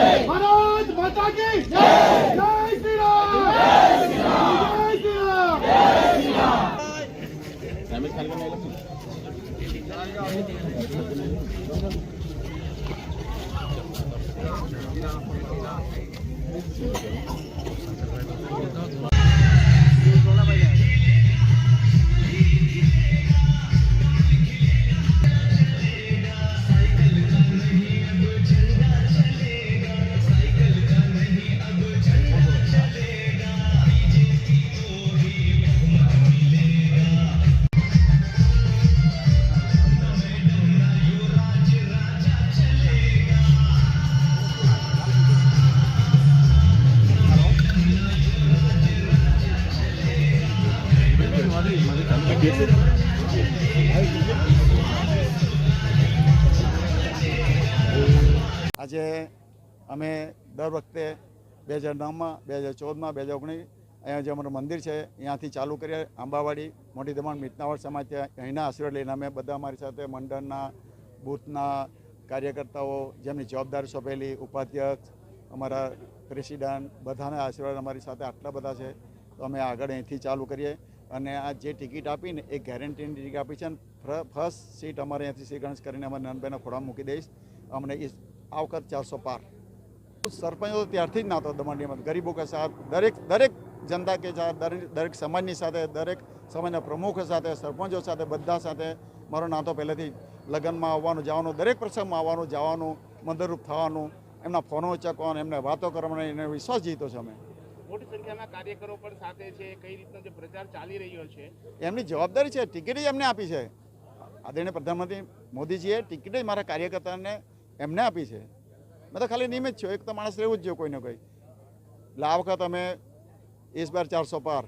भारत माता की जय श्री राम जय श्री राम जय श्री राम। આજે અમે દર વખતે 2009માં 2014માં 2019 અહીંયા જે અમારું મંદિર છે અહીંયાથી ચાલુ કરીએ આંબાવાડી મોટી દમણ મિતનાવર સમાજ અહીંના આશીર્વાદ લઈને અમે બધા અમારી સાથે મંડળના બૂથના કાર્યકર્તાઓ જેમની જવાબદારી સોંપેલી ઉપાધ્યક્ષ અમારા પ્રેસિડન્ટ બધાના આશીર્વાદ અમારી સાથે આટલા બધા છે તો અમે આગળ અહીંથી ચાલુ કરીએ અને આ જે ટિકિટ આપીને એ ગેરંટીની ટિકિટ આપી છે અને ફર્સ્ટ સીટ અમારે અહીંયાથી શ્રી ગણેશ કરીને અમારે નાનભાઈના ખોળામાં મૂકી દઈશ અમને આ વખત 400 પાર। સરપંચ તો ત્યારથી જ ના હતો દમણડીમાં ગરીબો કે સાથ દરેક જનતા કે સાથ દરેક સમાજની સાથે દરેક સમાજના પ્રમુખો સાથે સરપંચો સાથે બધા સાથે મારો નાતો પહેલેથી લગ્નમાં આવવાનું જવાનું દરેક પ્રસંગમાં આવવાનું જવાનું મદદરૂપ થવાનું એમના ફોનો ઉચકવાનું એમને વાતો કરવાનો એને વિશ્વાસ જીતો છે અમે। મોટી સંખ્યામાં કાર્યકરો પણ સાથે છે કઈ રીતનો જે પ્રચાર ચાલી રહ્યો છે એમની જવાબદારી છે ટિકિટ જ એમને આપી છે આદરણીય પ્રધાનમંત્રી મોદીજીએ ટિકિટ જ મારા કાર્યકર્તાને એમને આપી છે મેં તો ખાલી નિયમિત છું એક તો માણસ રહેવું જ જોઈએ કોઈ ને કોઈ એટલે આ વખત અમે इस बार 400 पार।